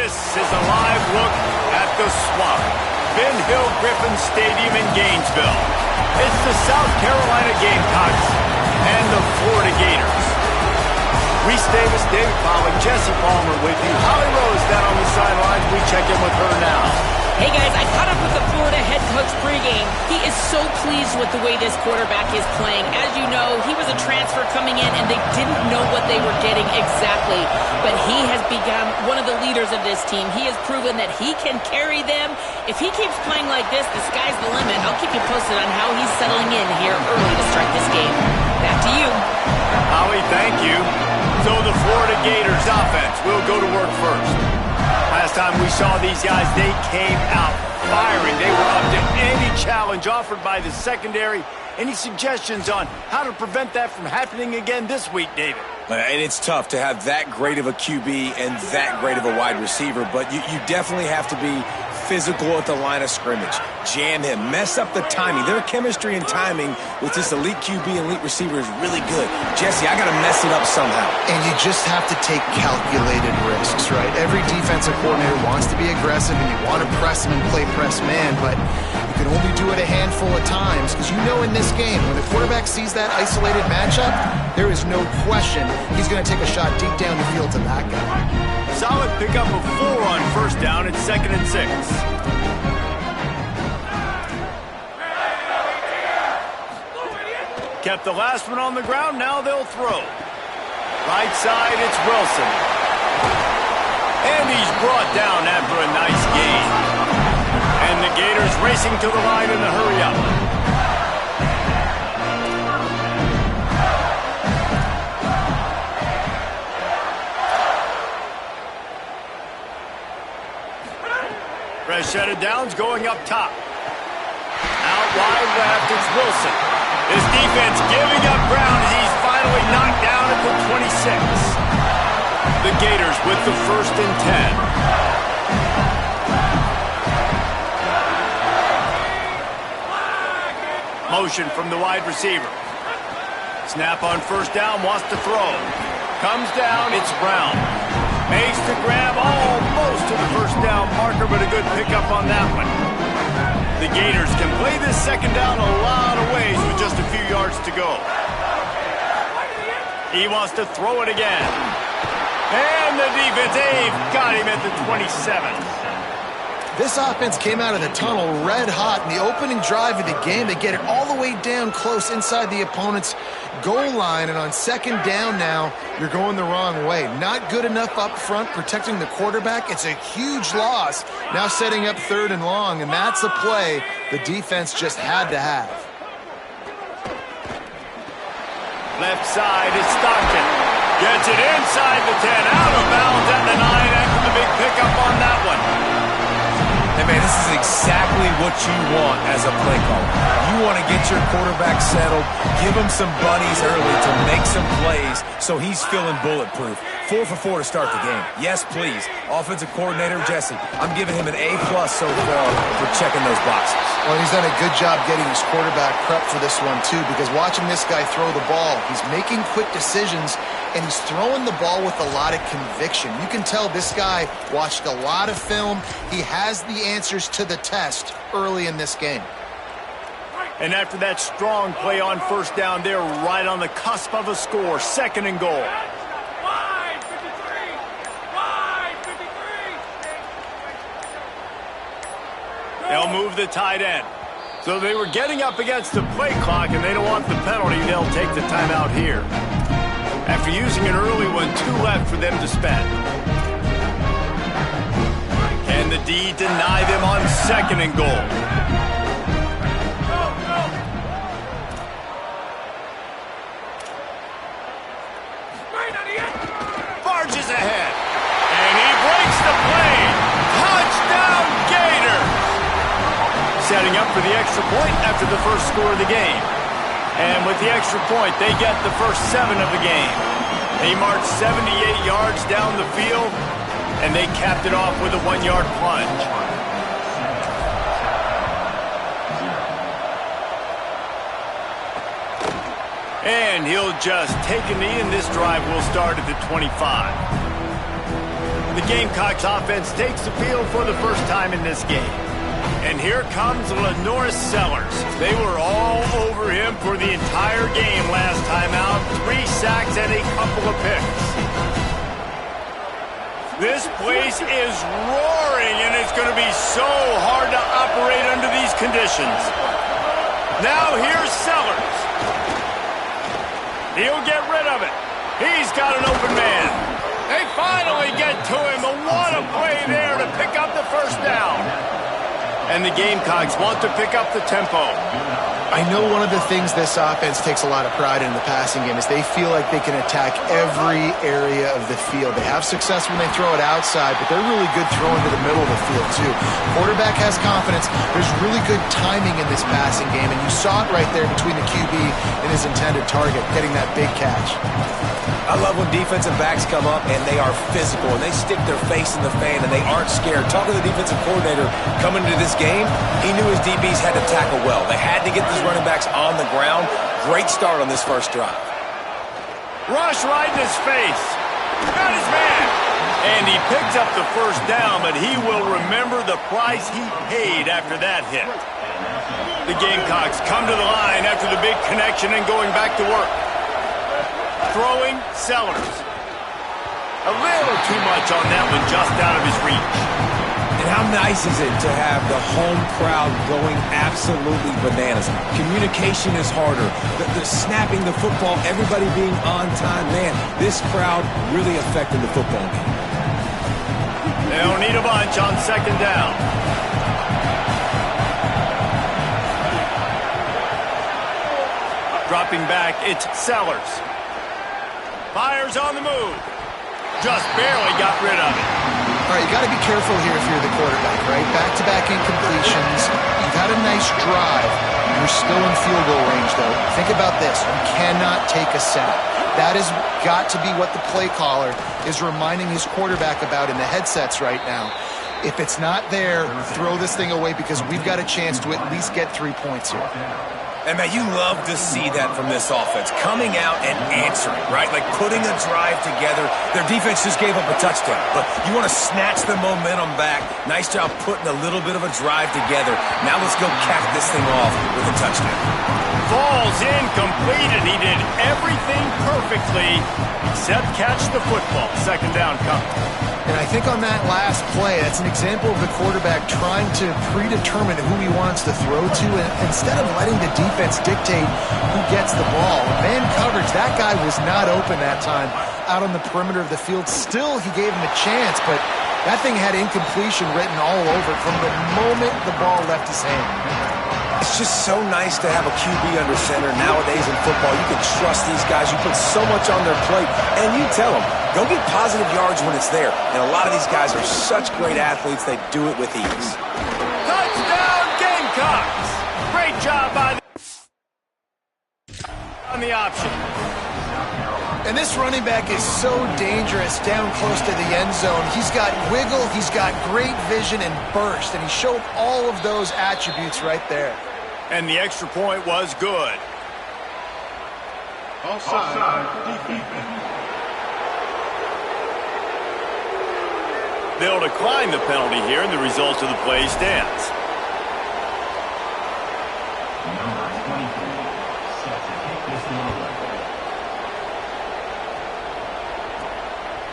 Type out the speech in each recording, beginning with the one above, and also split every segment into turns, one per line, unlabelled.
This is a live look at the Swamp, Ben Hill Griffin Stadium in Gainesville. It's the South Carolina Gamecocks and the Florida Gators. Reese Davis, David Pollack, Jesse Palmer with you. Holly Rose down on the sidelines. We check in with her now.
Hey guys, I caught up with the Florida head coach pregame. He is so pleased with the way this quarterback is playing. As you know, he was a transfer coming in and they didn't know what they were getting exactly. But he has become one of the leaders of this team. He has proven that he can carry them. If he keeps playing like this, the sky's the limit. I'll keep you posted on how he's settling in here early to start this game. Back to you.
Holly, thank you. So the Florida Gators offense will go to work first. Last time we saw these guys, they came out firing. They were up to any challenge offered by the secondary. Any suggestions on how to prevent that from happening again this week, David?
And it's tough to have that great of a QB and that great of a wide receiver, but you definitely have to be physical at the line of scrimmage. Jam him. Mess up the timing. Their chemistry and timing with this elite QB and elite receiver is really good. Jesse, I got to mess it up somehow.
And you just have to take calculated risks, right? Every defensive coordinator wants to be aggressive and you want to press him and play press man, but you can only do it a handful of times because you know in this game, when the quarterback sees that isolated matchup, there is no question he's going to take a shot deep down the field to that guy.
Solid pickup of 4 on first down at 2nd and 6. Kept the last one on the ground, now they'll throw. Right side, it's Wilson. And he's brought down after a nice gain. And the Gators racing to the line in the hurry-up. Fresh set of downs going up top. Out wide left, it's Wilson. His defense giving up ground as he's finally knocked down at the 26. The Gators with the 1st and 10. Motion from the wide receiver. Snap on first down, wants to throw. Comes down, it's Brown. Makes the grab almost to the first down marker, but a good pickup on that one. The Gators can play this second down a lot of ways with just a few yards to go. He wants to throw it again. And the defense, they've got him at the 27.
This offense came out of the tunnel red hot in the opening drive of the game. They get it all the way down close inside the opponent's goal line, and on second down now, you're going the wrong way. Not good enough up front protecting the quarterback. It's a huge loss. Now setting up 3rd and long, and that's a play the defense just had to have.
Left side is Stockton. Gets it inside the 10, out of bounds at the 9 after the big pickup on that one.
Hey, man, this is exactly what you want as a play caller. You want to get your quarterback settled, give him some bunnies early to make some plays so he's feeling bulletproof. 4 for 4 to start the game. Yes, please. Offensive coordinator Jesse, I'm giving him an A+ so far for checking those boxes.
Well, he's done a good job getting his quarterback prepped for this one, too, because watching this guy throw the ball, he's making quick decisions, and he's throwing the ball with a lot of conviction. You can tell this guy watched a lot of film. He has the answers to the test early in this game.
And after that strong play on first down, they're right on the cusp of a score. 2nd and goal. They'll move the tight end. So they were getting up against the play clock, and they don't want the penalty. They'll take the timeout here. After using an early one, 2 left for them to spend. Can the D deny them on 2nd and goal? Barges ahead. And he breaks the play. Touchdown, Gators! Setting up for the extra point after the first score of the game. And with the extra point, they get the first 7 of the game. They marched 78 yards down the field, and they capped it off with a 1-yard plunge. And he'll just take a knee, and this drive will start at the 25. The Gamecocks offense takes the field for the first time in this game. And here comes LaNorris Sellers. They were all over him for the entire game last time out. 3 sacks and a couple of picks. This place is roaring, and it's going to be so hard to operate under these conditions. Now here's Sellers. He'll get rid of it. He's got an open man. They finally get to him. What a play there to pick up the first down. And the Gamecocks want to pick up the tempo.
I know one of the things this offense takes a lot of pride in the passing game is they feel like they can attack every area of the field. They have success when they throw it outside, but they're really good throwing to the middle of the field too. Quarterback has confidence. There's really good timing in this passing game, and you saw it right there between the QB and his intended target, getting that big catch.
I love when defensive backs come up and they are physical and they stick their face in the fan and they aren't scared. Talking to the defensive coordinator coming into this game, he knew his DBs had to tackle well. They had to get these running backs on the ground. Great start on this first drive.
Rush right in his face. Got his man. And he picks up the first down, but he will remember the price he paid after that hit. The Gamecocks come to the line after the big connection and going back to work. Throwing Sellers. A little too much on that one, just out of his reach.
And how nice is it to have the home crowd going absolutely bananas? Communication is harder. The snapping the football, everybody being on time. Man, this crowd really affected the football game.
They don't need a bunch on second down. Dropping back, it's Sellers. Fires on the move. Just barely got rid of it.
All right, you got to be careful here if you're the quarterback, right? Back-to-back incompletions. You've had a nice drive. You're still in field goal range, though. Think about this. You cannot take a sack. That has got to be what the play caller is reminding his quarterback about in the headsets right now. If it's not there, throw this thing away because we've got a chance to at least get 3 points here.
And, man, you love to see that from this offense. Coming out and answering, right? Like putting a drive together. Their defense just gave up a touchdown. But you want to snatch the momentum back. Nice job putting a little bit of a drive together. Now let's go cap this thing off with a touchdown.
Falls incomplete, and he did everything perfectly except catch the football. Second down coming.
And I think on that last play, that's an example of the quarterback trying to predetermine who he wants to throw to, and instead of letting the defense dictate who gets the ball. Man coverage, that guy was not open that time out on the perimeter of the field. Still, he gave him a chance, but that thing had incompletion written all over it from the moment the ball left his hand.
It's just so nice to have a QB under center nowadays in football. You can trust these guys. You put so much on their plate, and you tell them, go get positive yards when it's there. And a lot of these guys are such great athletes, they do it with ease.
Touchdown, Gamecocks! Great job by on the option.
And this running back is so dangerous down close to the end zone. He's got wiggle, he's got great vision and burst, and he showed all of those attributes right there.
And the extra point was good.
Offside.
They'll decline the penalty here, and the result of the play stands.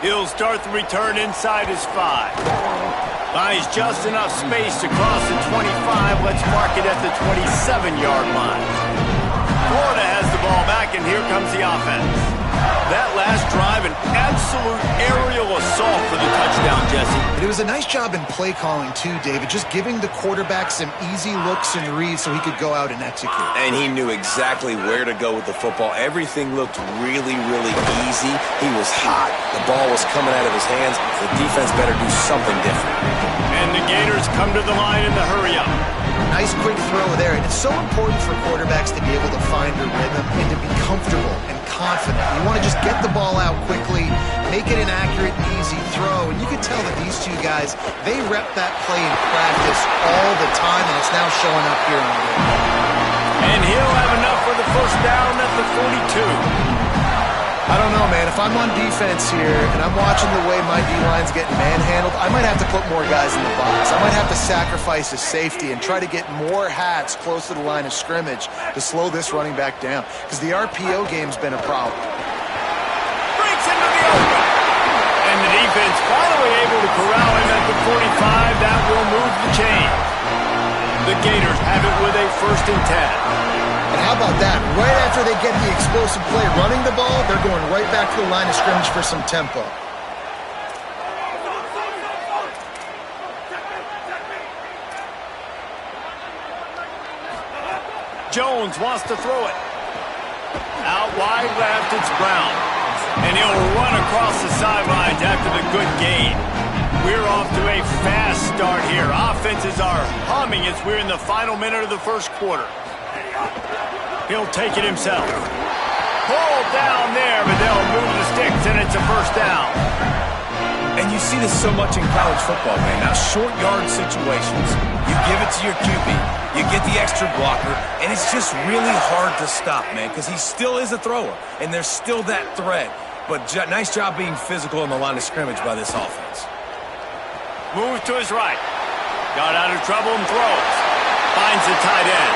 He'll start the return inside his 5. Buys just enough space to cross the 25. Let's mark it at the 27-yard line. Florida has the ball back, and here comes the offense. That last drive, an absolute aerial assault for the touchdown, Jesse.
But it was a nice job in play calling, too, David, just giving the quarterback some easy looks and reads so he could go out and execute.
And he knew exactly where to go with the football. Everything looked really, really easy. He was hot. The ball was coming out of his hands. The defense better do something different.
And the Gators come to the line in the hurry-up.
Nice quick throw there, and it's so important for quarterbacks to be able to find their rhythm and to be comfortable and confident. You want to just get the ball out quickly, make it an accurate and easy throw, and you can tell that these two guys, they rep that play in practice all the time, and it's now showing up here in the game.
And he'll have enough for the first down at the 42.
I don't know, man. If I'm on defense here and I'm watching the way my D-line's getting manhandled, I might have to put more guys in the box. I might have to sacrifice his safety and try to get more hats close to the line of scrimmage to slow this running back down, because the RPO game's been a problem.
Breaks into the open. And the defense finally able to corral him at the 45. That will move the chain. The Gators have it with a 1st and 10.
And how about that? Right after they get the explosive play running the ball, they're going right back to the line of scrimmage for some tempo.
Jones wants to throw it. Out wide left, it's Brown. And he'll run across the sidelines after the good gain. We're off to a fast start here. Offenses are humming as we're in the final minute of the first quarter. He'll take it himself. Pulled down there, but they'll move the sticks, and it's a 1st down.
And you see this so much in college football, man. Now, short yard situations, you give it to your QB, you get the extra blocker, and it's just really hard to stop, man, because he still is a thrower, and there's still that threat. But nice job being physical on the line of scrimmage by this offense.
Moves to his right. Got out of trouble and throws. Finds the tight end.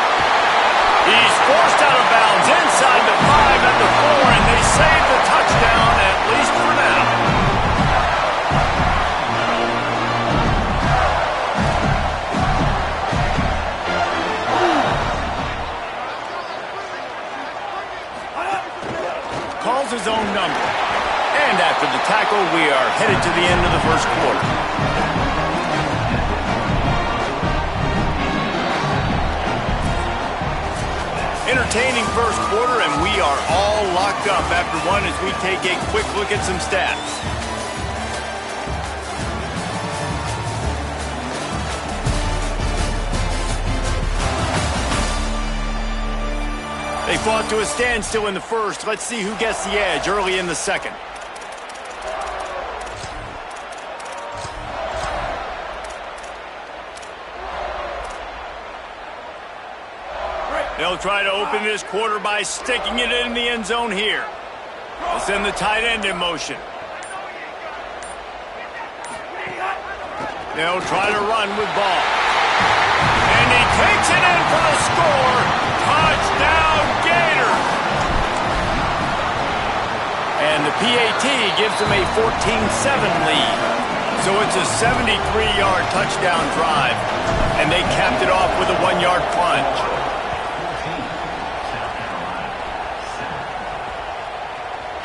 He's forced out of bounds inside the 5 at the 4, and they save the touchdown, at least for now. Calls his own number. And after the tackle, we are headed to the end of the first quarter. Entertaining first quarter, and we are all locked up after one as we take a quick look at some stats. They fought to a standstill in the first. Let's see who gets the edge early in the second. They'll try to open this quarter by sticking it in the end zone here. They'll send the tight end in motion. They'll try to run with ball. And he takes it in for the score. Touchdown, Gators! And the PAT gives them a 14-7 lead. So it's a 73-yard touchdown drive. And they capped it off with a 1-yard plunge.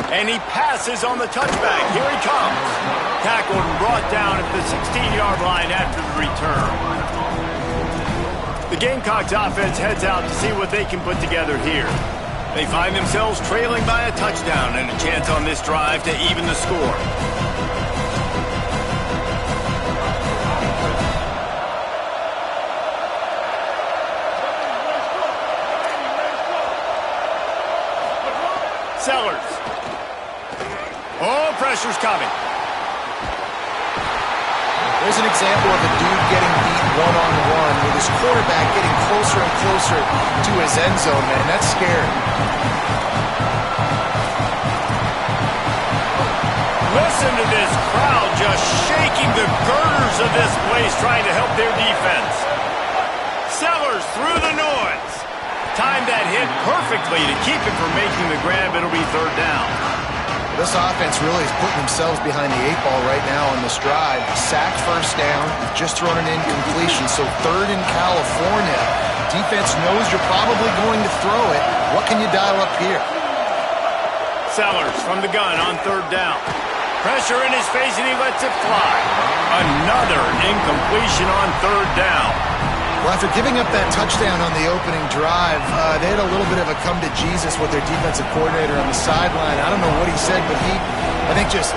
And he passes on the touchback. Here he comes. Tackled and brought down at the 16-yard line after the return. The Gamecocks offense heads out to see what they can put together here. They find themselves trailing by a touchdown and a chance on this drive to even the score. Sellers. Oh, pressure's coming.
There's an example of a dude getting beat one-on-one with his quarterback getting closer and closer to his end zone, man. That's scary.
Listen to this crowd just shaking the girders of this place trying to help their defense. Sellers through the noise. Timed that hit perfectly to keep it from making the grab. It'll be 3rd down.
This offense really is putting themselves behind the 8 ball right now on this drive. Sacked 1st down, just thrown an incompletion, so 3rd in California. Defense knows you're probably going to throw it. What can you dial up here?
Sellers from the gun on 3rd down. Pressure in his face, and he lets it fly. Another incompletion on 3rd down.
Well, after giving up that touchdown on the opening drive, they had a little bit of a come-to-Jesus with their defensive coordinator on the sideline. I don't know what he said, but he, I think, just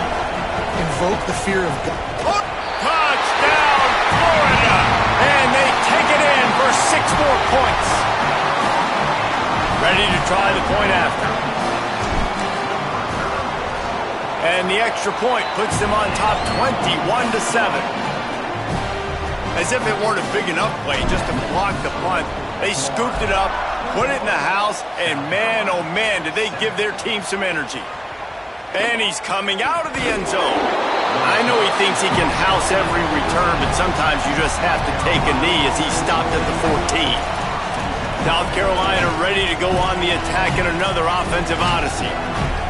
invoked the fear of God.
Touchdown, Florida! And they take it in for 6 more points. Ready to try the point after. And the extra point puts them on top 21-7. As if it weren't a big enough play just to block the punt. They scooped it up, put it in the house, and man, oh man, did they give their team some energy. And he's coming out of the end zone. I know he thinks he can house every return, but sometimes you just have to take a knee as he stopped at the 14. South Carolina ready to go on the attack in another offensive odyssey.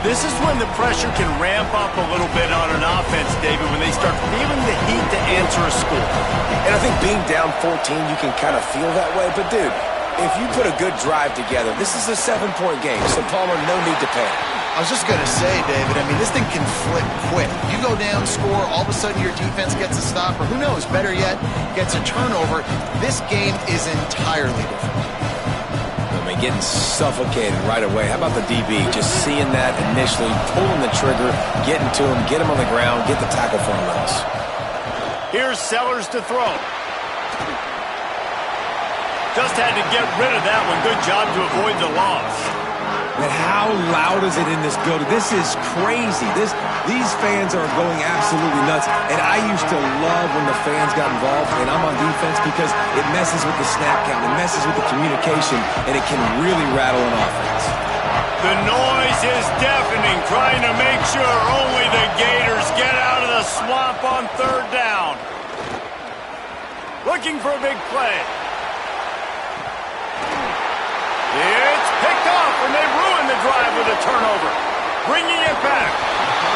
This is when the pressure can ramp up a little bit on an offense, David, when they start feeling the heat to answer a score.
And I think being down 14, you can kind of feel that way. But, dude, if you put a good drive together, this is a 7-point game, so Palmer, no need to panic.
I was just going to say, David, I mean, this thing can flip quick. You go down, score, all of a sudden your defense gets a stop, or who knows, better yet, gets a turnover. This game is entirely different.
I mean, getting suffocated right away. How about the DB? Just seeing that initially, pulling the trigger, getting to him, get him on the ground, get the tackle for a loss.
Here's Sellers to throw. Just had to get rid of that one. Good job to avoid the loss.
Man, how loud is it in this building? This is crazy. These fans are going absolutely nuts. And I used to love when the fans got involved, and I'm on defense because it messes with the snap count, it messes with the communication, and it can really rattle an offense.
The noise is deafening, trying to make sure only the Gators get out of the swamp on third down. Looking for a big play. It's picked off, and they ruin the drive with a turnover. Bringing it back.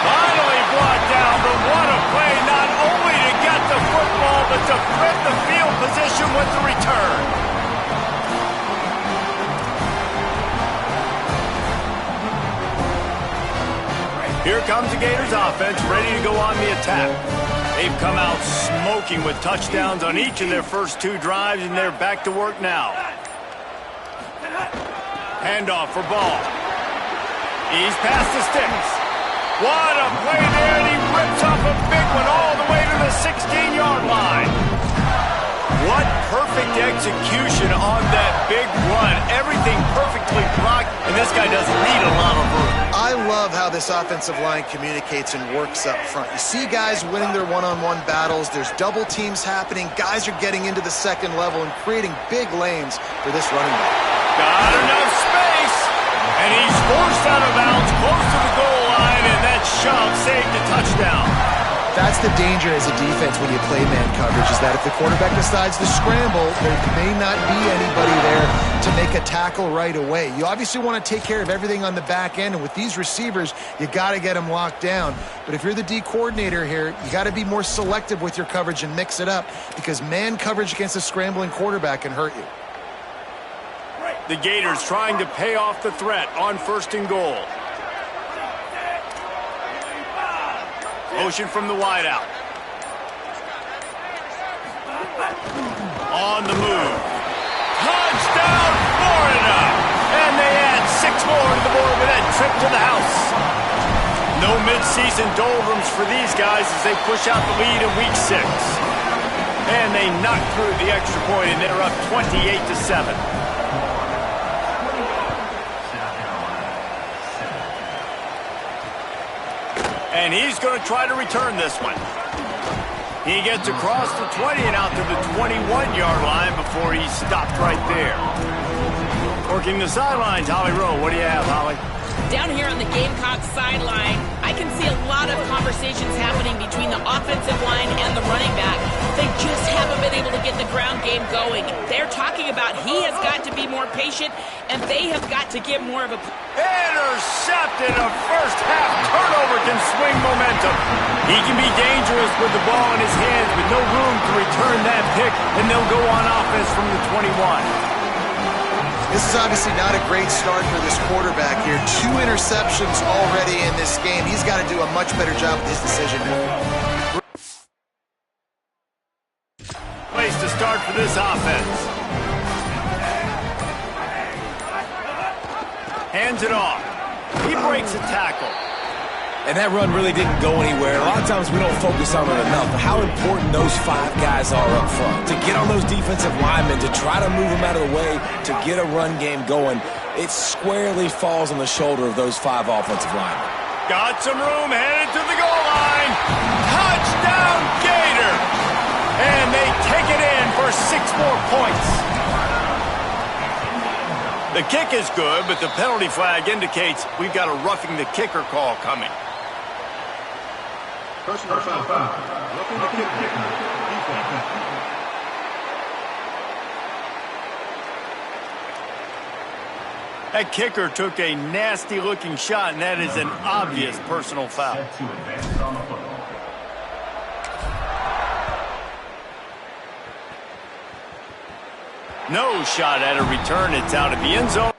Finally brought down, but what a play, not only to get the football, but to flip the field position with the return. Here comes the Gators offense, ready to go on the attack. They've come out smoking with touchdowns on each of their first 2 drives, and they're back to work now. Handoff for Ball. He's past the sticks. What a play there, and he rips off a big one all the way to the 16-yard line. What perfect execution on that big run. Everything perfectly blocked, and this guy doesn't need a lot of room.
I love how this offensive line communicates and works up front. You see guys winning their one-on-one battles. There's double teams happening. Guys are getting into the second level and creating big lanes for this running back.
Got enough space, and he's forced out of bounds close to the goal line, and that shove saved a touchdown.
That's the danger as a defense when you play man coverage, is that if the quarterback decides to scramble, there may not be anybody there to make a tackle right away. You obviously want to take care of everything on the back end, and with these receivers, you got to get them locked down. But if you're the D coordinator here, you got to be more selective with your coverage and mix it up, because man coverage against a scrambling quarterback can hurt you.
The Gators trying to pay off the threat on 1st and goal. Motion from the wideout. On the move. Touchdown, Florida! And they add 6 more to the board with that trip to the house. No midseason doldrums for these guys as they push out the lead in week 6. And they knock through the extra point, and they're up 28-7. And he's going to try to return this one. He gets across the 20 and out to the 21-yard line before he's stopped right there. Working the sidelines, Holly Rowe. What do you have, Holly?
Down here on the Gamecock sideline, I can see a lot of conversations happening between the offensive line and the running back. They just haven't been able to get the ground game going. They're talking about he has got to be more patient, and they have got to get more of a...
Intercepted. A first-half turnover can swing momentum. He can be dangerous with the ball in his hands with no room to return that pick, and they'll go on offense from the 21.
This is obviously not a great start for this quarterback here. 2 interceptions already in this game. He's got to do a much better job with his decision making.
Place to start for this offense. Hands it off. He breaks a tackle.
And that run really didn't go anywhere. A lot of times we don't focus on it enough, but how important those 5 guys are up front. To get on those defensive linemen, to try to move them out of the way, to get a run game going, it squarely falls on the shoulder of those 5 offensive linemen.
Got some room, headed to the goal line. Touchdown, Gator! And they take it in for 6 more points. The kick is good, but the penalty flag indicates we've got a roughing the kicker call coming.
Personal foul. Looking to kick defense.
That kicker took a nasty-looking shot, and that is an obvious personal foul. No shot at a return. It's out of the end zone.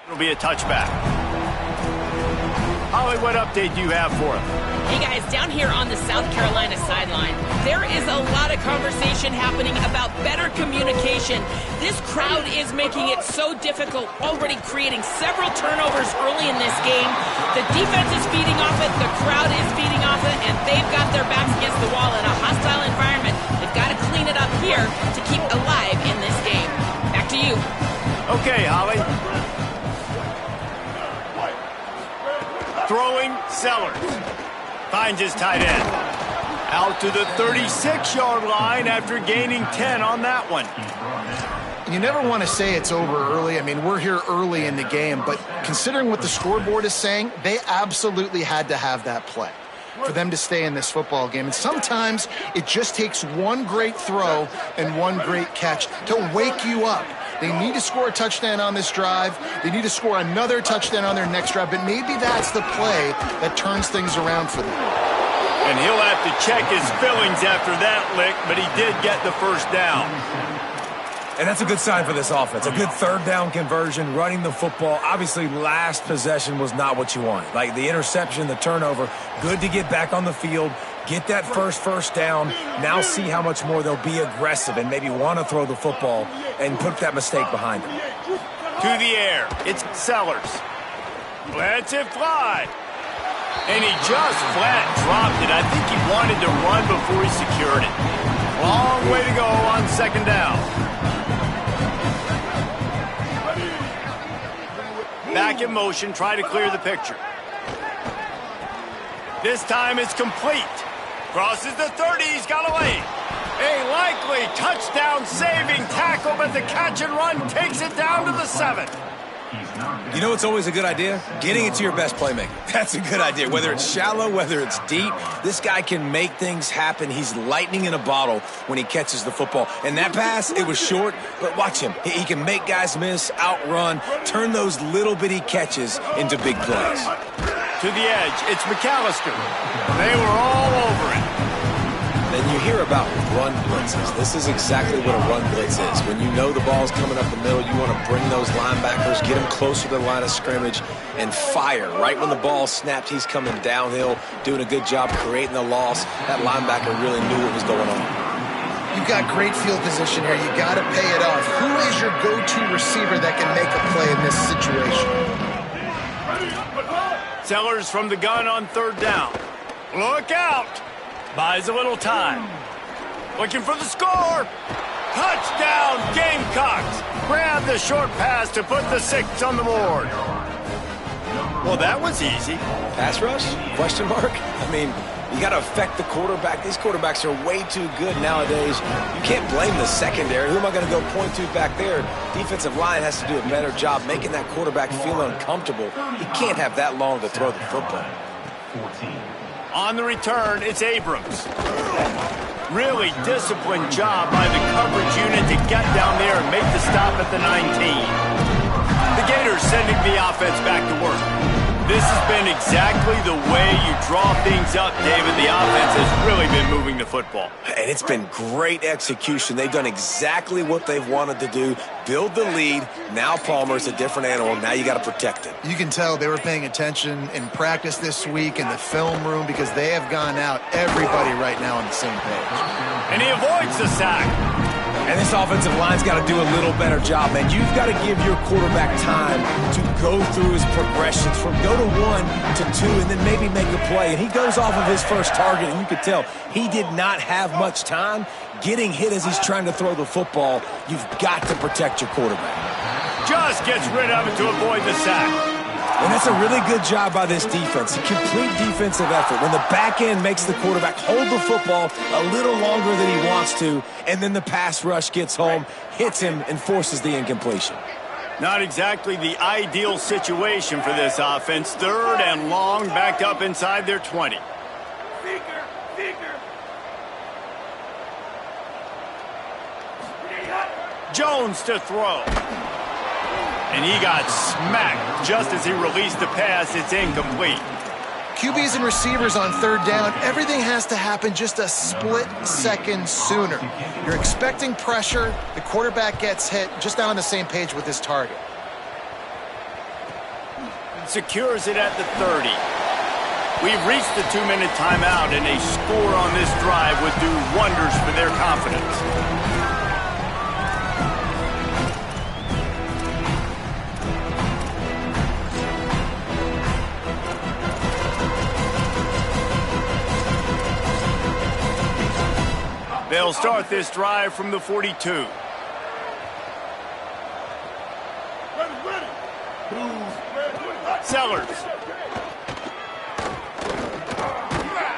It'll be a touchback. Holly, what update do you have for us?
Hey guys, down here on the South Carolina sideline, there is a lot of conversation happening about better communication. This crowd is making it so difficult, already creating several turnovers early in this game. The defense is feeding off it, the crowd is feeding off it, and they've got their backs against the wall in a hostile environment. They've got to clean it up here to keep alive in this game. Back to you.
Okay, Holly. Throwing, Sellers. Finds his tight end. Out to the 36-yard line after gaining 10 on that one.
You never want to say it's over early. I mean, we're here early in the game, but considering what the scoreboard is saying, they absolutely had to have that play for them to stay in this football game. And sometimes it just takes one great throw and one great catch to wake you up. They need to score a touchdown on this drive. They need to score another touchdown on their next drive, but maybe that's the play that turns things around for them.
And he'll have to check his fillings after that lick, but he did get the first down.
And that's a good sign for this offense. A good third down conversion, running the football. Obviously, last possession was not what you wanted. Like the interception, the turnover, good to get back on the field, get that first down. Now see how much more they'll be aggressive and maybe want to throw the football and put that mistake behind them.
To the air, it's Sellers. Lets it fly. And he just flat dropped it. I think he wanted to run before he secured it. Long way to go on second down. Back in motion, try to clear the picture. This time it's complete. Crosses the 30, he's got away. A likely touchdown-saving tackle, but the catch and run takes it down to the 7.
You know what's always a good idea? Getting it to your best playmaker. That's a good idea. Whether it's shallow, whether it's deep, this guy can make things happen. He's lightning in a bottle when he catches the football. And that pass, it was short, but watch him. He can make guys miss, outrun, turn those little bitty catches into big plays.
To the edge, it's McAllister. They were all over it.
Then you hear about run blitzes. This is exactly what a run blitz is. When you know the ball's coming up the middle, you want to bring those linebackers, get them closer to the line of scrimmage, and fire. Right when the ball snapped, he's coming downhill, doing a good job creating the loss. That linebacker really knew what was going on.
You've got great field position here. You got to pay it off. Who is your go-to receiver that can make a play in this situation?
Sellers from the gun on third down. Look out! Buys a little time. Looking for the score. Touchdown, Gamecocks. Grab the short pass to put the 6 on the board. Well, that was easy.
Pass rush? Question mark? I mean, you got to affect the quarterback. These quarterbacks are way too good nowadays. You can't blame the secondary. Who am I going to go point to back there? Defensive line has to do a better job making that quarterback feel uncomfortable. He can't have that long to throw the football.
On the return, it's Abrams. Really disciplined job by the coverage unit to get down there and make the stop at the 19. The Gators sending the offense back to work. This has been exactly the way you draw things up, David. The offense has really been moving the football.
And it's been great execution. They've done exactly what they've wanted to do. Build the lead. Now Palmer's a different animal. Now you got to protect it.
You can tell they were paying attention in practice this week in the film room because they have gone out, everybody right now on the same page.
And he avoids the sack.
And this offensive line's got to do a little better job, man. You've got to give your quarterback time to go through his progressions from go to 1 to 2 and then maybe make a play. And he goes off of his first target, and you could tell he did not have much time getting hit as he's trying to throw the football. You've got to protect your quarterback.
Just gets rid of it to avoid the sack.
And that's a really good job by this defense, a complete defensive effort. When the back end makes the quarterback hold the football a little longer than he wants to, and then the pass rush gets home, hits him, and forces the incompletion.
Not exactly the ideal situation for this offense. 3rd and long, backed up inside their 20. Jones to throw. And he got smacked just as he released the pass. It's incomplete.
QBs and receivers on 3rd down, everything has to happen just a split second sooner. You're expecting pressure, the quarterback gets hit, just not on the same page with his target.
Secures it at the 30. We've reached the 2-minute timeout, and a score on this drive would do wonders for their confidence. They'll start this drive from the 42. Sellers.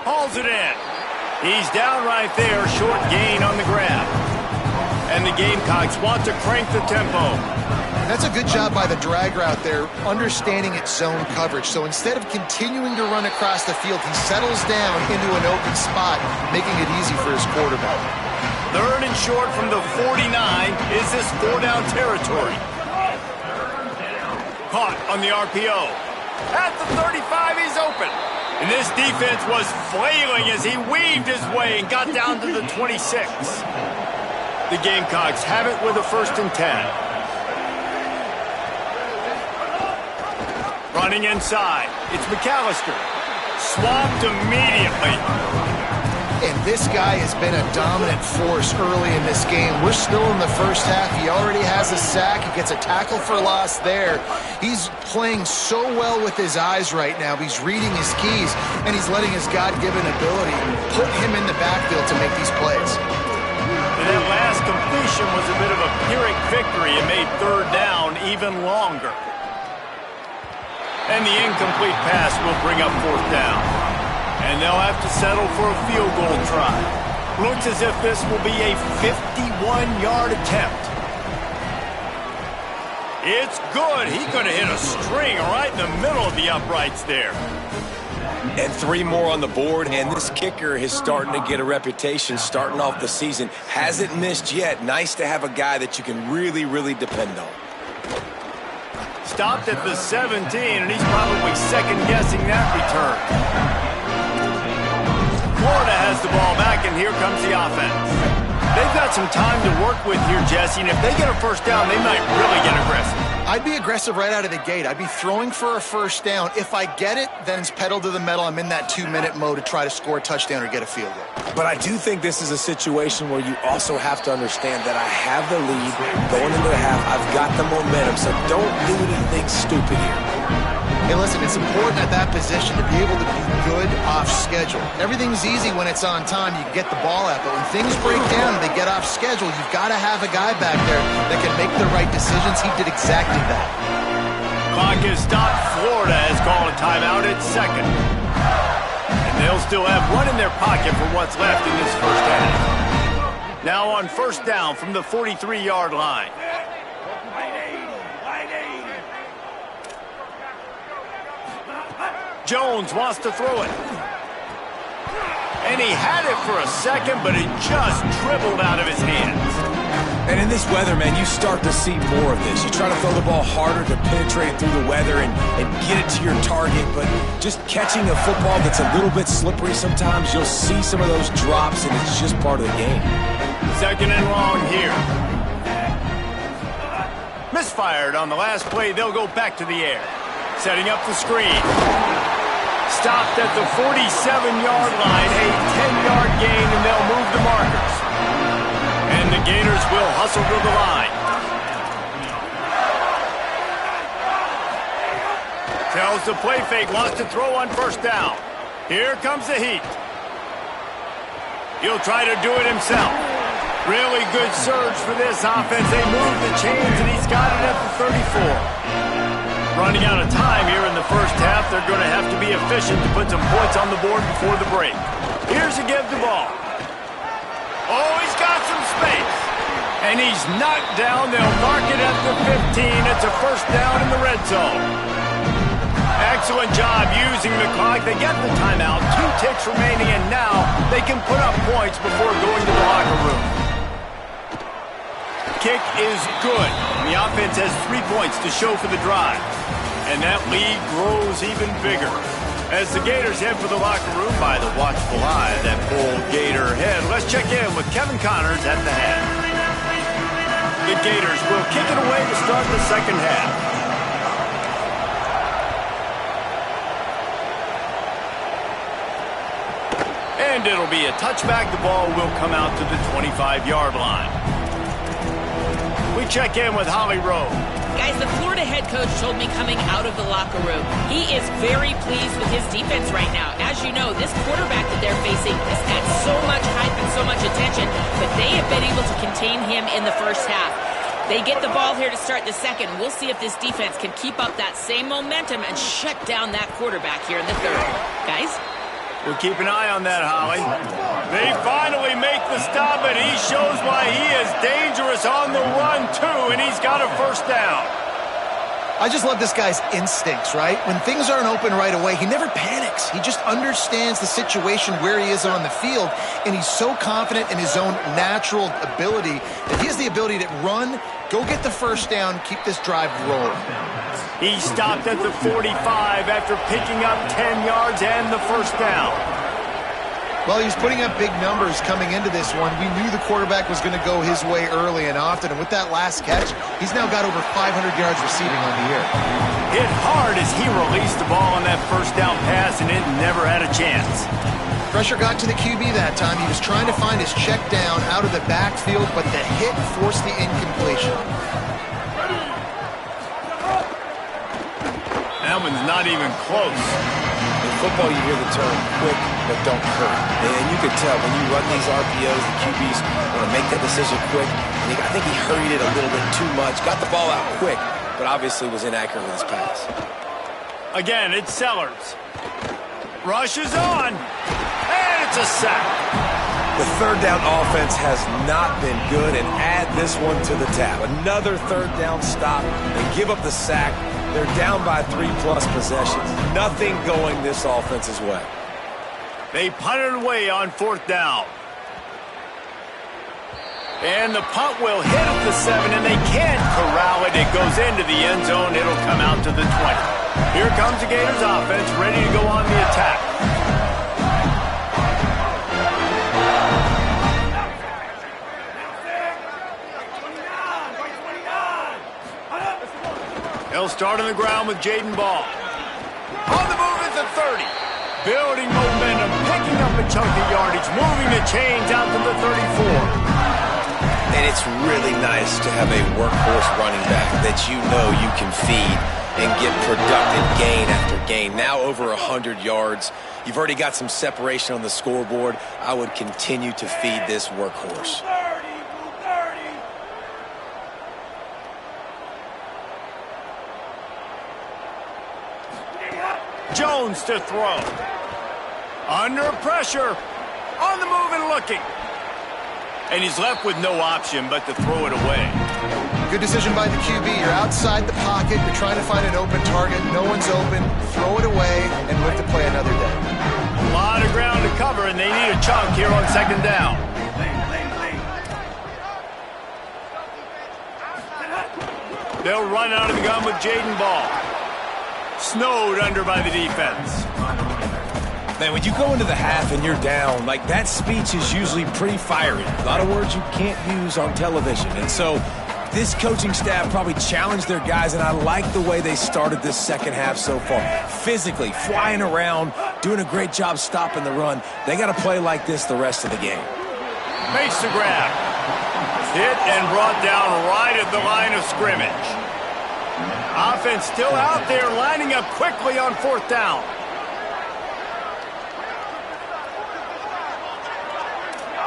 Hauls it in. He's down right there, short gain on the grab. And the Gamecocks want to crank the tempo.
That's a good job by the drag route there, understanding its zone coverage. So instead of continuing to run across the field, he settles down into an open spot, making it easy for his quarterback.
3rd and short from the 49. Is this 4-down territory? Caught on the RPO. At the 35, he's open. And this defense was flailing as he weaved his way and got down to the 26. The Gamecocks have it with a 1st and 10. Running inside. It's McAllister. Swamped immediately.
And this guy has been a dominant force early in this game. We're still in the first half. He already has a sack. He gets a tackle for loss there. He's playing so well with his eyes right now. He's reading his keys, and he's letting his God-given ability put him in the backfield to make these plays.
And that last completion was a bit of a Pyrrhic victory. It made 3rd down even longer. And the incomplete pass will bring up 4th down. And they'll have to settle for a field goal try. Looks as if this will be a 51-yard attempt. It's good. He could have hit a string right in the middle of the uprights there.
And 3 more on the board, and this kicker is starting to get a reputation starting off the season. Hasn't missed yet. Nice to have a guy that you can really, really depend on.
Stopped at the 17, and he's probably second-guessing that return. Florida has the ball back, and here comes the offense. They've got some time to work with here, Jesse, and if they get a 1st down, they might really get aggressive.
I'd be aggressive right out of the gate. I'd be throwing for a 1st down. If I get it, then it's pedal to the metal. I'm in that 2-minute mode to try to score a touchdown or get a field goal.
But I do think this is a situation where you also have to understand that I have the lead going into the half. I've got the momentum, so don't do anything stupid here.
Hey, listen, it's important at that position to be able to be good off schedule. Everything's easy when it's on time. You get the ball out. But when things break down and they get off schedule, you've got to have a guy back there that can make the right decisions. He did exactly that.
Clock is stopped. Florida has called a timeout at 2nd. And they'll still have one in their pocket for what's left in this first half. Now on 1st down from the 43-yard line. Jones wants to throw it. And he had it for a second, but it just dribbled out of his hands.
And in this weather, man, you start to see more of this. You try to throw the ball harder to penetrate through the weather and get it to your target, but just catching a football that's a little bit slippery sometimes, you'll see some of those drops, and it's just part of the game.
2nd and long here. Misfired on the last play. They'll go back to the air. Setting up the screen. Stopped at the 47-yard line, a 10-yard gain, and they'll move the markers. And the Gators will hustle to the line. Tells the play fake, wants to throw on 1st down. Here comes the heat. He'll try to do it himself. Really good surge for this offense. They move the chains, and he's got it at the 34. Running out of time here in the first half. They're going to have to be efficient to put some points on the board before the break. Here's a give the ball. Oh, he's got some space. And he's knocked down. They'll mark it at the 15. It's a first down in the red zone. Excellent job using the clock. They get the timeout. 2 ticks remaining, and now they can put up points before going to the locker room. Kick is good. The offense has 3 points to show for the drive. And that lead grows even bigger. As the Gators head for the locker room by the watchful eye of that bold Gator head, let's check in with Kevin Connors at the head. The Gators will kick it away to start the second half. And it'll be a touchback. The ball will come out to the 25-yard line. We check in with Holly Rowe.
Guys, the Florida head coach told me coming out of the locker room, he is very pleased with his defense right now. As you know, this quarterback that they're facing has had so much hype and so much attention, but they have been able to contain him in the first half. They get the ball here to start the second. We'll see if this defense can keep up that same momentum and shut down that quarterback here in the third. Guys?
We'll keep an eye on that, Holly. They finally make the stop, and he shows why he is dangerous on the run, too, and he's got a first down.
I just love this guy's instincts, right? When things aren't open right away, he never panics. He just understands the situation where he is on the field, and he's so confident in his own natural ability that he has the ability to run, go get the first down, keep this drive rolling.
He stopped at the 45 after picking up 10 yards and the first down.
Well, he was putting up big numbers coming into this one. We knew the quarterback was going to go his way early and often, and with that last catch, he's now got over 500 yards receiving on the year.
Hit hard as he released the ball on that first down pass, and it never had a chance.
Pressure got to the QB that time. He was trying to find his check down out of the backfield, but the hit forced the incompletion.
That one's not even close.
In football, you hear the term quick but don't hurt. And you can tell when you run these RPOs, the QBs want to make that decision quick. And I think he hurried it a little bit too much. Got the ball out quick, but obviously was inaccurate with his pass.
Again, it's Sellers. Rush is on. And it's a sack.
The third down offense has not been good, and add this one to the tab. Another third down stop. They give up the sack. They're down by 3+ possessions. Nothing going this offense's way.
They punted away on fourth down. And the punt will hit at the 7, and they can't corral it. It goes into the end zone. It'll come out to the 20. Here comes the Gators offense, ready to go on the attack. They'll start on the ground with Jaden Ball. On the move at the 30. Building momentum, picking up a chunk of yardage, moving the chains out to the 34.
And it's really nice to have a workhorse running back that you know you can feed and get productive gain after gain. Now over 100 yards. You've already got some separation on the scoreboard. I would continue to feed this workhorse.
Jones to throw. Under pressure. On the move and looking. And he's left with no option but to throw it away.
Good decision by the QB. You're outside the pocket. You're trying to find an open target. No one's open. Throw it away and live to play another day.
A lot of ground to cover, and they need a chunk here on second down. They'll run out of the gun with Jaden Ball. Snowed under by the defense.
Man, when you go into the half and you're down, like that speech is usually pretty fiery. A lot of words you can't use on television. And so this coaching staff probably challenged their guys, and I like the way they started this second half so far. Physically, flying around, doing a great job stopping the run. They got to play like this the rest of the game.
Makes the grab. Hit and brought down right at the line of scrimmage. Offense still out there, lining up quickly on fourth down.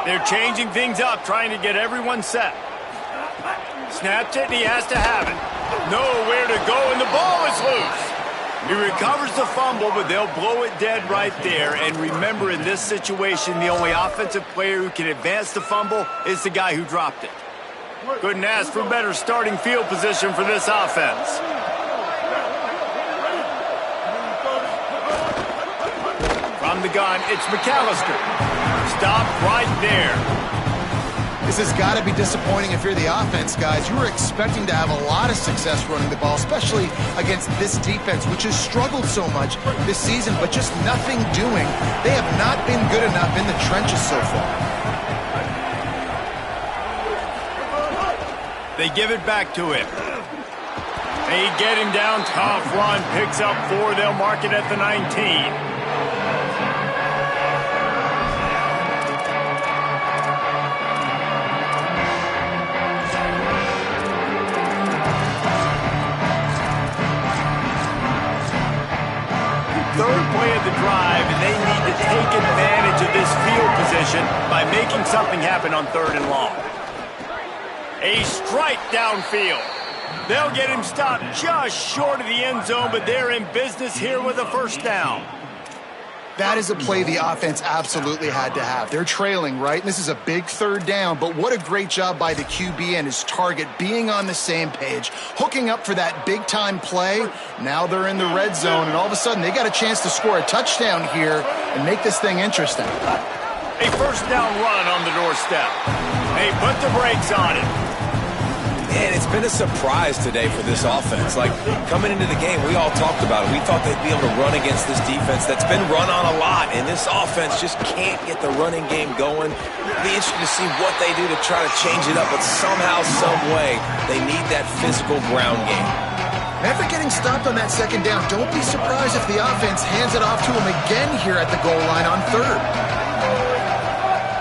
They're changing things up, trying to get everyone set. Snaps it, and he has to have it. Nowhere to go, and the ball is loose. He recovers the fumble, but they'll blow it dead right there. And remember, in this situation, the only offensive player who can advance the fumble is the guy who dropped it. Couldn't ask for better starting field position for this offense. From the gun, it's McAllister. Stopped right there.
This has got to be disappointing if you're the offense, guys. You were expecting to have a lot of success running the ball, especially against this defense, which has struggled so much this season, but just nothing doing. They have not been good enough in the trenches so far.
They give it back to him. They get him down. Tough run. Picks up 4. They'll mark it at the 19. Third play of the drive, and they need to take advantage of this field position by making something happen on 3rd and long. A strike downfield. They'll get him stopped just short of the end zone, but they're in business here with a first down.
That is a play the offense absolutely had to have. They're trailing, right? And this is a big 3rd down, but what a great job by the QB and his target being on the same page, hooking up for that big-time play. Now they're in the red zone, and all of a sudden they got a chance to score a touchdown here and make this thing interesting.
A first down run on the doorstep. They put the brakes on it.
Man, it's been a surprise today for this offense. Like, coming into the game, we all talked about it. We thought they'd be able to run against this defense that's been run on a lot, and this offense just can't get the running game going. It'll be interesting to see what they do to try to change it up, but somehow, some way, they need that physical ground game.
After getting stopped on that 2nd down, don't be surprised if the offense hands it off to him again here at the goal line on 3rd.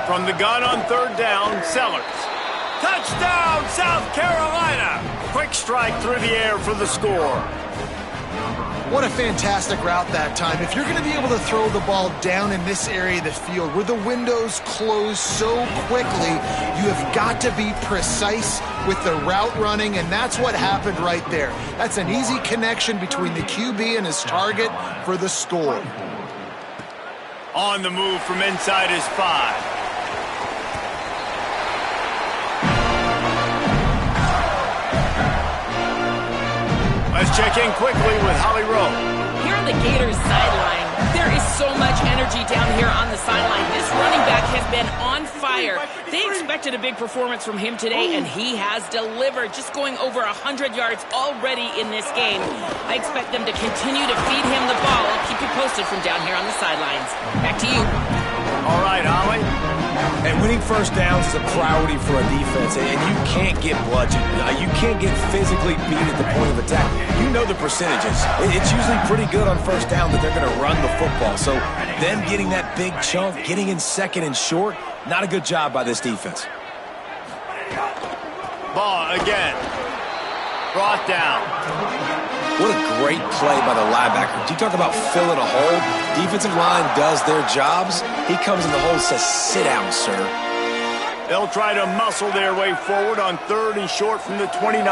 From the gun on 3rd down, Sellers. Touchdown, South Carolina! Quick strike through the air for the score.
What a fantastic route that time. If you're going to be able to throw the ball down in this area of the field where the windows close so quickly, you have got to be precise with the route running, and that's what happened right there. That's an easy connection between the QB and his target for the score.
On the move from inside his 5. Let's check in quickly with Holly Rowe.
Here on the Gators sideline, there is so much energy down here on the sideline. This running back has been on fire. They expected a big performance from him today, and he has delivered, just going over 100 yards already in this game. I expect them to continue to feed him the ball. I'll keep you posted from down here on the sidelines. Back to you.
All right, Holly.
And winning first downs is a priority for a defense, and you can't get bludgeoned. You can't get physically beat at the point of attack. You know the percentages. It's usually pretty good on first down that they're going to run the football. So them getting that big chunk, getting in 2nd and short, not a good job by this defense.
Ball again. Brought down.
What a great play by the linebacker. You talk about filling a hole. Defensive line does their jobs. He comes in the hole and says, sit down, sir.
They'll try to muscle their way forward on 3rd and short from the 29.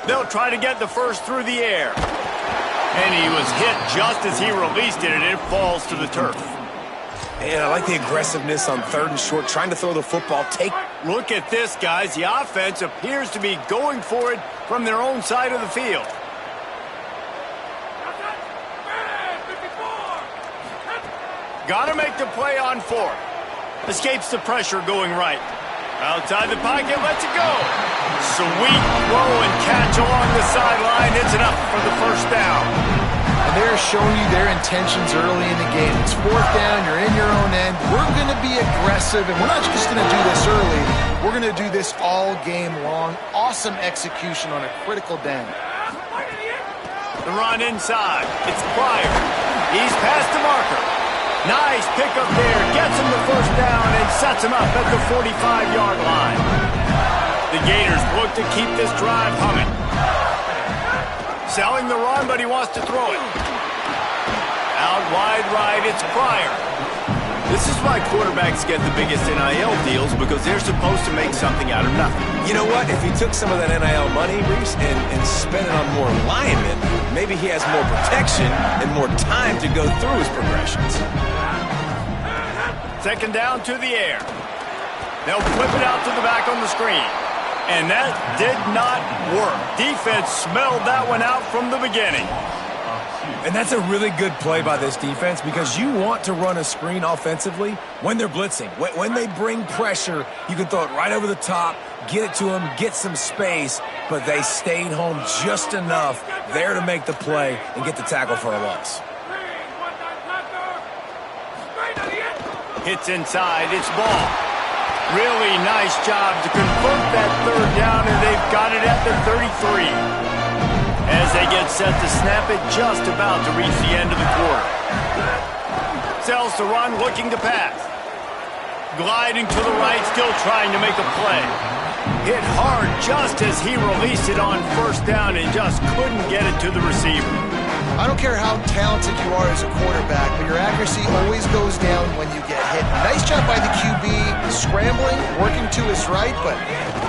They'll try to get the first through the air. And he was hit just as he released it, and it falls to the turf.
And I like the aggressiveness on 3rd and short, trying to throw the football.
Look at this, guys. The offense appears to be going for it from their own side of the field. Got to make the play on 4th. Escapes the pressure going right. Outside the pocket, lets it go. Sweet throw and catch along the sideline. It's enough for the first down.
And they're showing you their intentions early in the game. It's 4th down, you're in your own end. We're going to be aggressive, and we're not just going to do this early. We're going to do this all game long. Awesome execution on a critical down.
The run inside. It's Pryor. He's past the marker. Nice pickup there. Gets him the first down and sets him up at the 45-yard line. The Gators look to keep this drive humming. Selling the run, but he wants to throw it. Out wide right, it's Pryor. This is why quarterbacks get the biggest NIL deals, because they're supposed to make something out of nothing.
You know what? If he took some of that NIL money, Reese, and spent it on more linemen, maybe he has more protection and more time to go through his progressions.
Second down to the air. They'll flip it out to the back on the screen. And that did not work. Defense smelled that one out from the beginning.
And that's a really good play by this defense, because you want to run a screen offensively when they're blitzing. When they bring pressure, you can throw it right over the top, get it to them, get some space, but they stayed home just enough there to make the play and get the tackle for a loss.
Hits inside, it's ball. Really nice job to convert that third down, and they've got it at the 33. As they get set to snap it, just about to reach the end of the quarter. Sells to run, looking to pass. Gliding to the right, still trying to make a play. Hit hard just as he released it on first down and just couldn't get it to the receiver.
I don't care how talented you are as a quarterback, but your accuracy always goes down when you get hit. Nice job by the QB, scrambling, working to his right, but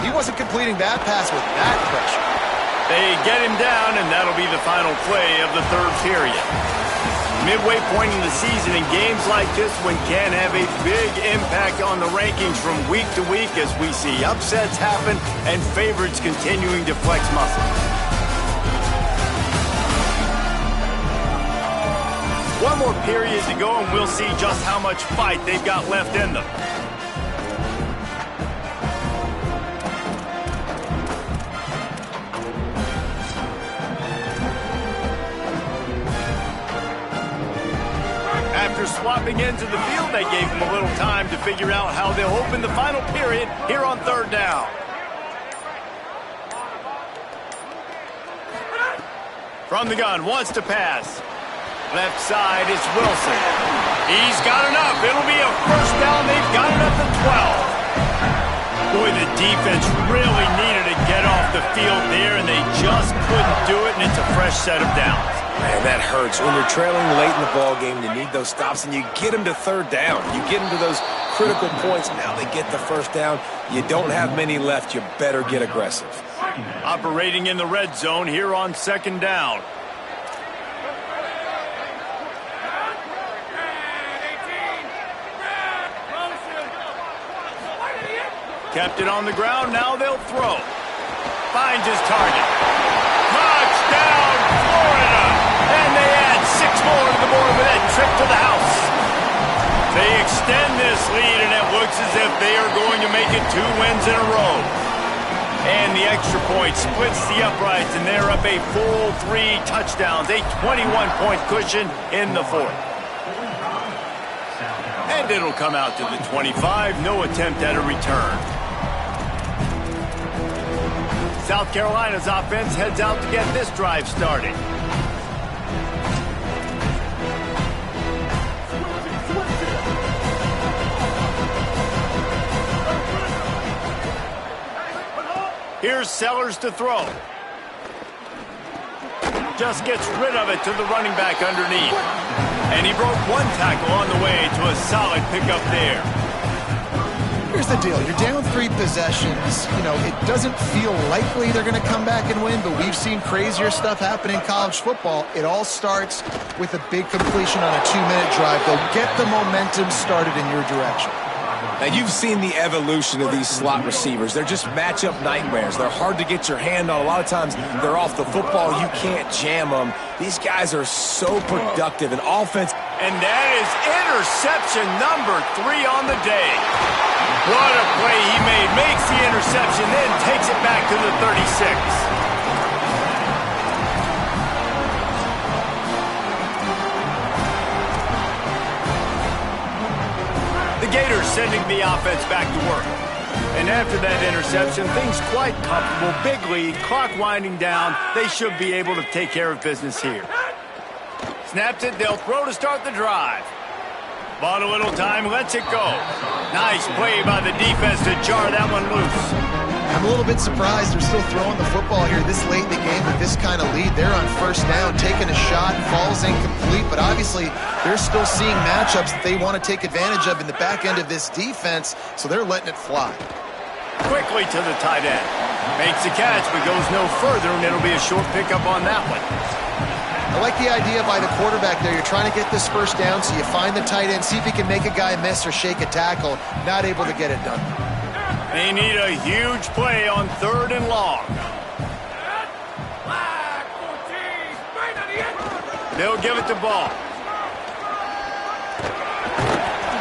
he wasn't completing that pass with that pressure.
They get him down, and that'll be the final play of the third period. Midway point in the season, in games like this one can have a big impact on the rankings from week to week as we see upsets happen and favorites continuing to flex muscle. One more period to go, and we'll see just how much fight they've got left in them. After swapping into the field, they gave them a little time to figure out how they'll open the final period here on third down. From the gun, wants to pass. Left side, it's Wilson. He's got enough. It'll be a first down. They've got it at the 12. Boy, the defense really needed to get off the field there, and they just couldn't do it, and it's a fresh set of downs.
Man, that hurts. When you're trailing late in the ball game, you need those stops, and you get them to third down. You get them to those critical points. Now they get the first down. You don't have many left. You better get aggressive.
Operating in the red zone here on second down. Kept it on the ground, now they'll throw. Finds his target. Touchdown, Florida! And they add 6 more to the board with that trip to the house. They extend this lead, and it looks as if they are going to make it 2 wins in a row. And the extra point splits the uprights, and they're up a full 3 touchdowns, a 21-point cushion in the fourth. And it'll come out to the 25, no attempt at a return. South Carolina's offense heads out to get this drive started. Here's Sellers to throw. Just gets rid of it to the running back underneath. And he broke 1 tackle on the way to a solid pickup there.
Here's the deal. You're down 3 possessions. You know, it doesn't feel likely they're going to come back and win, but we've seen crazier stuff happen in college football. It all starts with a big completion on a 2-minute drive. They'll get the momentum started in your direction.
Now, you've seen the evolution of these slot receivers. They're just matchup nightmares. They're hard to get your hand on. A lot of times, they're off the football. You can't jam them. These guys are so productive in offense.
And that is interception number 3 on the day. What a play he made. Makes the interception, then takes it back to the 36. The Gators sending the offense back to work. And after that interception, things quite comfortable. Big lead, clock winding down. They should be able to take care of business here. Snaps it, they'll throw to start the drive. Bought a little time, lets it go. Nice play by the defense to jar that one loose.
I'm a little bit surprised they're still throwing the football here this late in the game with this kind of lead. They're on first down, taking a shot, falls incomplete, but obviously they're still seeing matchups that they want to take advantage of in the back end of this defense, so they're letting it fly.
Quickly to the tight end. Makes the catch, but goes no further, and it'll be a short pickup on that one.
I like the idea by the quarterback there. You're trying to get this first down, so you find the tight end, see if he can make a guy miss or shake a tackle. Not able to get it done.
They need a huge play on 3rd and long. They'll give it the ball.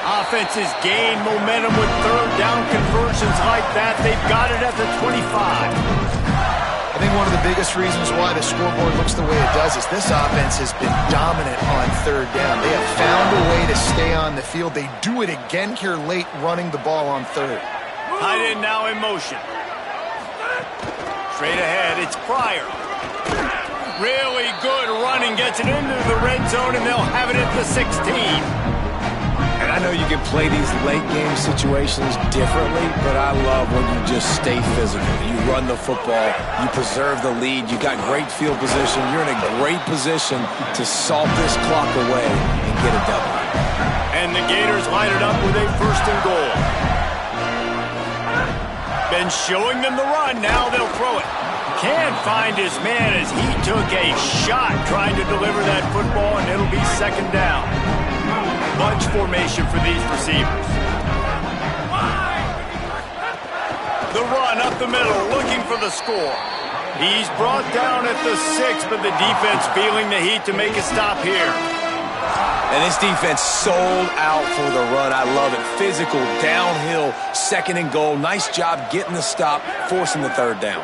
Offenses gain momentum with 3rd down conversions like that. They've got it at the 25.
I think one of the biggest reasons why the scoreboard looks the way it does is this offense has been dominant on 3rd down. They have found a way to stay on the field. They do it again here late, running the ball on 3rd.
Tight end now in motion. Straight ahead, it's Pryor. Really good running, gets it into the red zone, and they'll have it at the 16.
And I know you can play these late game situations differently, but I love when you just stay physical. You run the football, you preserve the lead, you got great field position, you're in a great position to salt this clock away and get a double.
And the Gators line it up with a 1st and goal. Been showing them the run, now they'll throw it. Can't find his man as he took a shot trying to deliver that football, and it'll be 2nd down. Bunch formation for these receivers. The run up the middle, looking for the score. He's brought down at the 6, but the defense feeling the heat to make a stop here.
And this defense sold out for the run. I love it. Physical, downhill, 2nd and goal. Nice job getting the stop, forcing the 3rd down.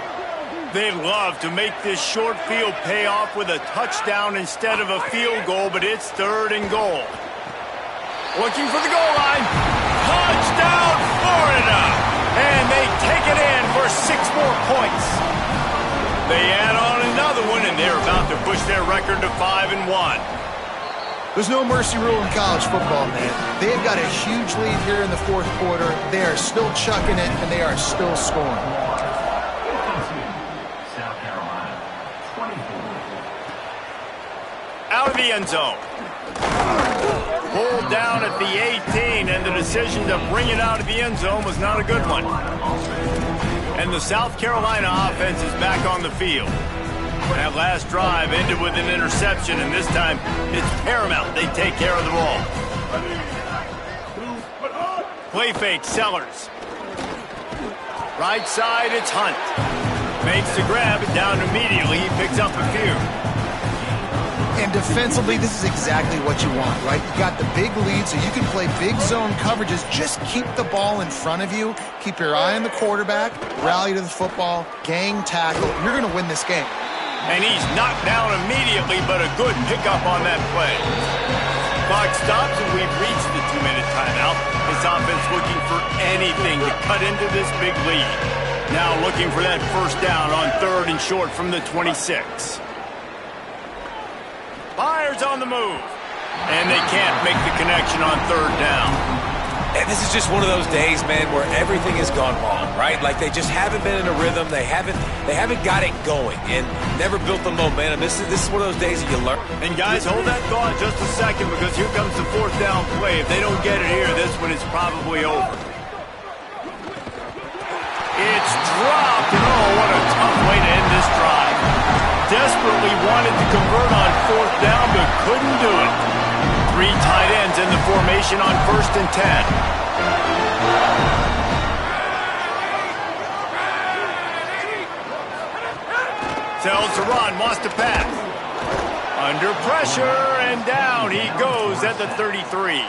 They'd love to make this short field pay off with a touchdown instead of a field goal, but it's 3rd and goal. Looking for the goal line. Touchdown, Florida! And they take it in for 6 more points. They add on another one, and they're about to push their record to 5-1.
There's no mercy rule in college football, man. They've got a huge lead here in the 4th quarter. They are still chucking it, and they are still scoring.
Out of the end zone. Pulled down at the 18, and the decision to bring it out of the end zone was not a good one. And the South Carolina offense is back on the field. That last drive ended with an interception, and this time it's paramount they take care of the ball. Play fake, Sellers. Right side, it's Hunt. Makes the grab, and down immediately. He picks up a few.
And defensively, this is exactly what you want, right? You got the big lead, so you can play big zone coverages. Just keep the ball in front of you. Keep your eye on the quarterback. Rally to the football. Gang tackle. You're going to win this game.
And he's knocked down immediately, but a good pickup on that play. Clock stops, and we've reached the 2-minute timeout. This offense looking for anything to cut into this big lead. Now looking for that 1st down on 3rd and short from the 26. Byers on the move. And they can't make the connection on 3rd down.
And this is just one of those days, man, where everything has gone wrong, right? Like they just haven't been in a rhythm. They haven't got it going and never built the momentum. This is one of those days that you learn.
And guys, hold that thought just a second, because here comes the 4th down play. If they don't get it here, this one is probably over. It's dropped, and oh, what a tough way to end this drive. Desperately wanted to convert on 4th down, but couldn't do it. 3 tight ends in the formation on 1st and 10. Tells to run, wants to pass. Under pressure, and down he goes at the 33.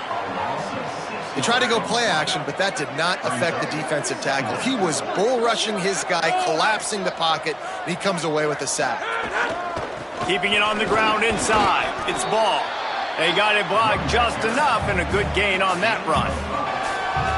He tried to go play action, but that did not affect the defensive tackle. He was bull rushing his guy, collapsing the pocket, and he comes away with a sack.
Keeping it on the ground inside. It's Ball. They got it blocked just enough, and a good gain on that run.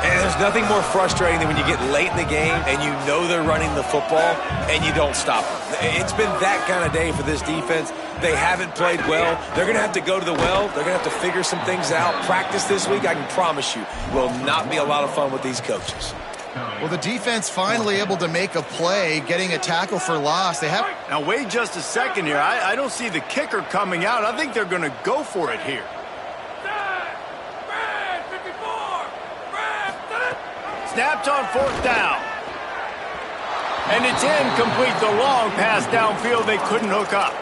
And there's nothing more frustrating than when you get late in the game and you know they're running the football and you don't stop them. It's been that kind of day for this defense. They haven't played well. They're going to have to go to the well. They're going to have to figure some things out. Practice this week, I can promise you, will not be a lot of fun with these coaches.
Well, the defense finally able to make a play, getting a tackle for loss. They have.
Now, wait just a second here. I don't see the kicker coming out. I think they're going to go for it here. Snapped on 4th down. And it's incomplete. The long pass downfield they couldn't hook up.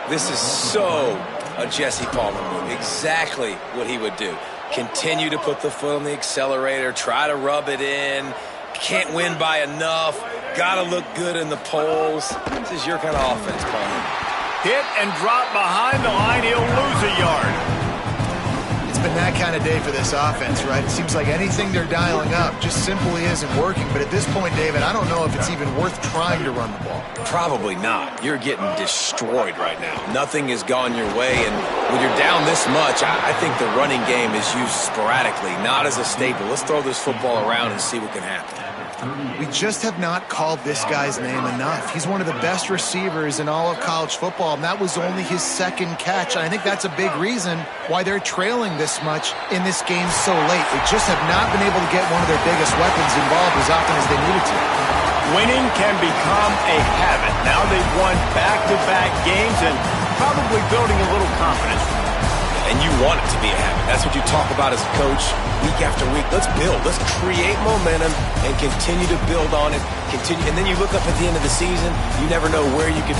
This is so a Jesse Palmer move. Exactly what he would do. Continue to put the foot on the accelerator, try to rub it in. Can't win by enough. Got to look good in the polls. This is your kind of offense, Palmer.
Hit and drop behind the line. He'll lose a yard.
It's been that kind of day for this offense, right? It seems like anything they're dialing up just simply isn't working. But at this point, David, I don't know if it's even worth trying to run the ball.
Probably not. You're getting destroyed right now. Nothing has gone your way, and when you're down this much, I think the running game is used sporadically, not as a staple. Let's throw this football around and see what can happen.
We just have not called this guy's name enough. He's one of the best receivers in all of college football, and that was only his 2nd catch. And I think that's a big reason why they're trailing this much in this game so late. They just have not been able to get one of their biggest weapons involved as often as they needed to.
Winning can become a habit. Now they've won back-to-back games and probably building a little confidence.
And you want it to be a habit. That's what you talk about as a coach week after week. Let's build. Let's create momentum and continue to build on it. Continue, and then you look up at the end of the season, you never know where you could